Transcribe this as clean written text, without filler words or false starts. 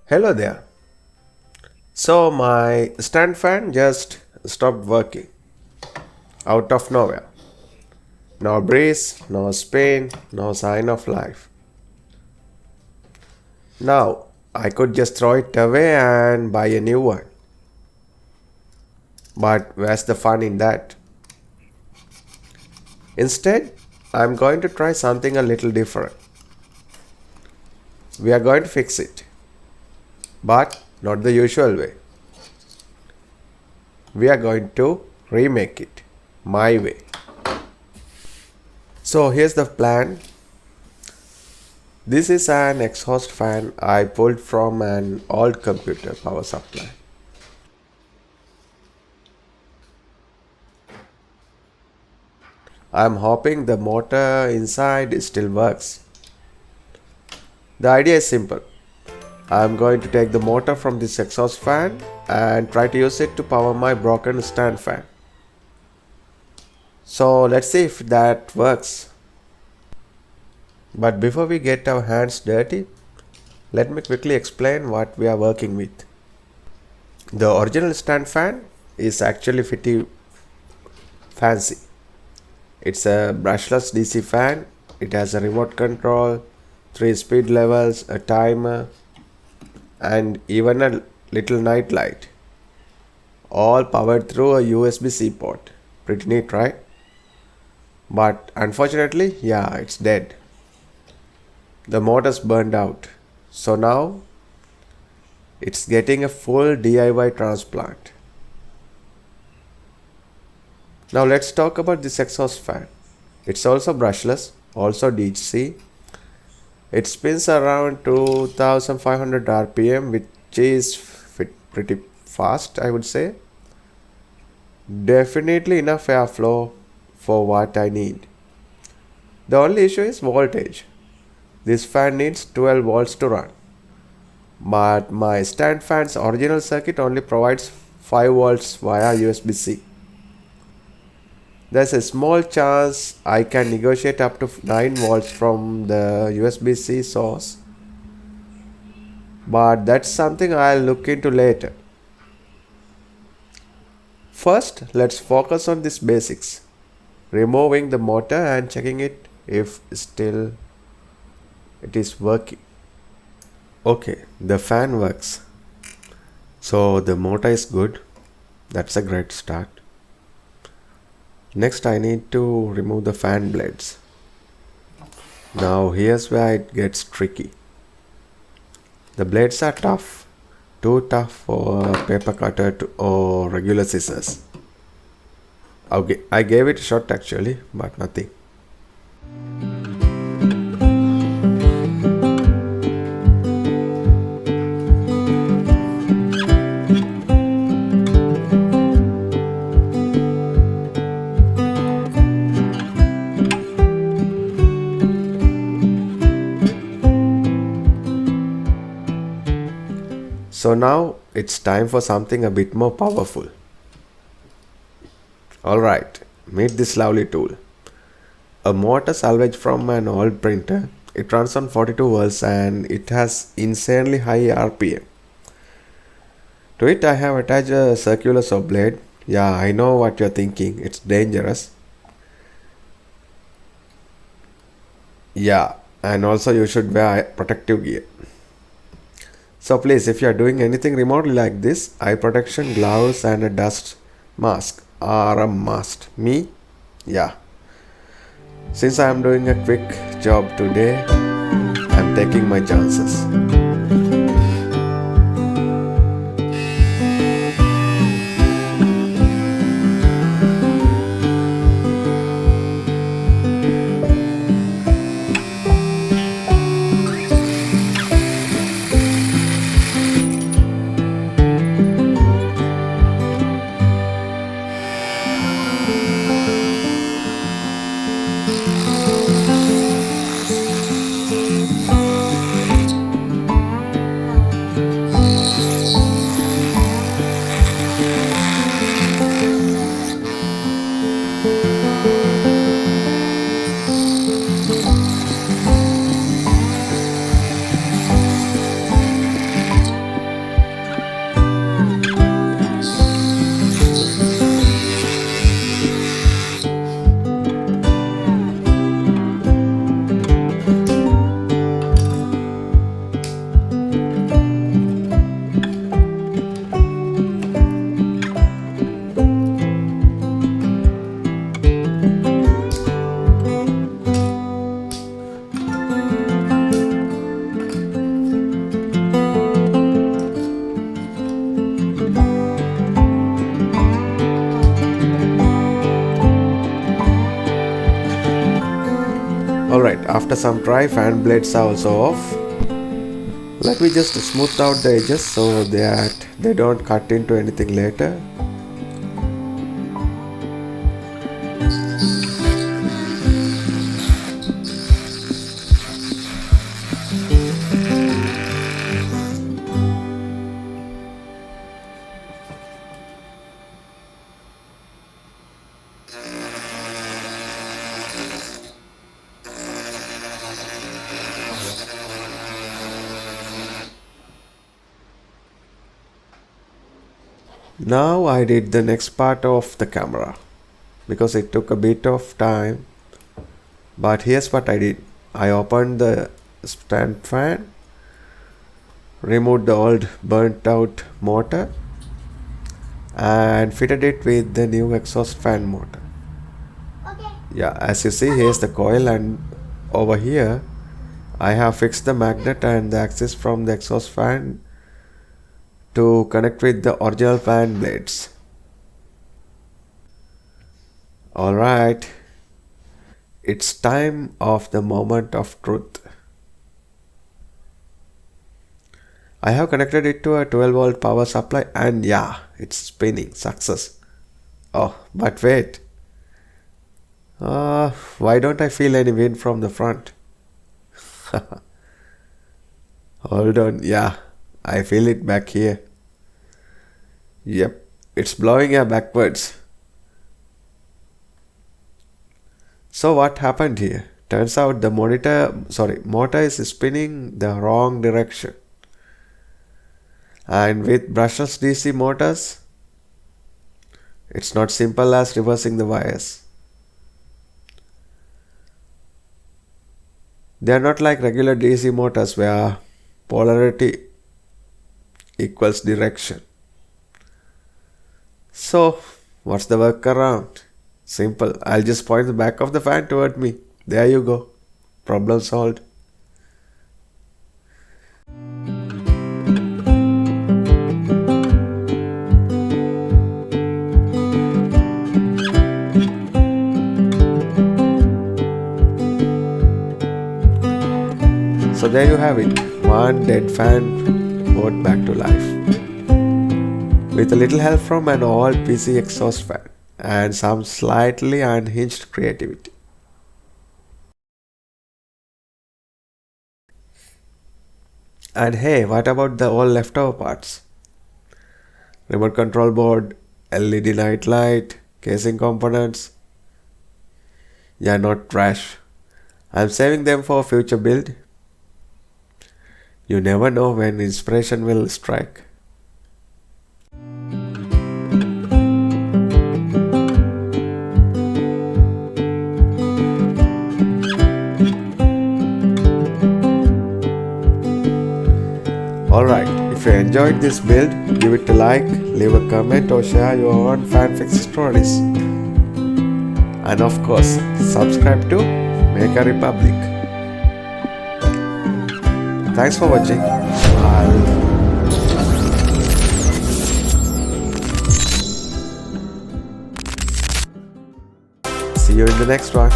Hello there. So my stand fan just stopped working out of nowhere. No breeze, no spin, no sign of life. Now I could just throw it away and buy a new one. But where's the fun in that? Instead, I'm going to try something a little different. We are going to fix it, but not the usual way. We are going to remake it my way. So here's the plan. This is an exhaust fan I pulled from an old computer power supply. I'm hoping the motor inside still works. The idea is simple. I'm going to take the motor from this exhaust fan and try to use it to power my broken stand fan. So let's see if that works. But before we get our hands dirty, let me quickly explain what we are working with. The original stand fan is actually pretty fancy. It's a brushless DC fan. It has a remote control, 3 speed levels, a timer, and even a little night light. All powered through a USB-C port. Pretty neat, right? But unfortunately, yeah, it's dead. The motor's burned out. So now it's getting a full DIY transplant. Now let's talk about this exhaust fan. It's also brushless, also DC. It spins around 2500 rpm, which is pretty fast, I would say. Definitely enough airflow for what I need. The only issue is voltage. This fan needs 12 volts to run. But my stand fan's original circuit only provides 5 volts via USB-C. There's a small chance I can negotiate up to 9 volts from the USB-C source, but that's something I'll look into later. First, let's focus on these basics. Removing the motor and checking it if still it is working. Okay, the fan works. So the motor is good. That's a great start. Next I need to remove the fan blades. Now here's where it gets tricky. The blades are tough. Too tough for a paper cutter or regular scissors. Okay, I gave it a shot actually, but nothing. So now it's time for something a bit more powerful. Alright, meet this lovely tool. A motor salvaged from an old printer. It runs on 42 volts and it has insanely high RPM. To it I have attached a circular saw blade. Yeah, I know what you're thinking. It's dangerous. Yeah, and also you should wear protective gear. So please, if you are doing anything remotely like this, eye protection, gloves and a dust mask are a must. Me? Yeah. Since I am doing a quick job today, I am taking my chances. after some try, fan blades are also off. Let me just smooth out the edges so that they don't cut into anything later. Now I did the next part of the camera because it took a bit of time. But here's what I did. I opened the stand fan, removed the old burnt out motor and fitted it with the new exhaust fan motor. Okay. Yeah, as you see, here's the coil, and over here I have fixed the magnet and the axis from the exhaust fan to connect with the original fan blades. Alright, it's time of the moment of truth. I have connected it to a 12-volt power supply and yeah, it's spinning. Success. Oh, but wait. Why don't I feel any wind from the front? Hold on, yeah, I feel it back here. Yep, it's blowing air backwards. So what happened here? Turns out the motor is spinning the wrong direction. And with brushless DC motors, it's not simple as reversing the wires. They are not like regular DC motors where polarity equals direction. So, what's the workaround? Simple. I'll just point the back of the fan toward me. There you go. Problem solved. So there you have it. One dead fan brought back to life. With a little help from an old PC exhaust fan and some slightly unhinged creativity. And hey, what about the all leftover parts? Remote control board, LED night light, casing components. Yeah, not trash. I'm saving them for future build. You never know when inspiration will strike. Alright, if you enjoyed this build, give it a like, leave a comment or share your own fanfic stories. And of course, subscribe to Make a Republic. Thanks for watching. I'll see you in the next one.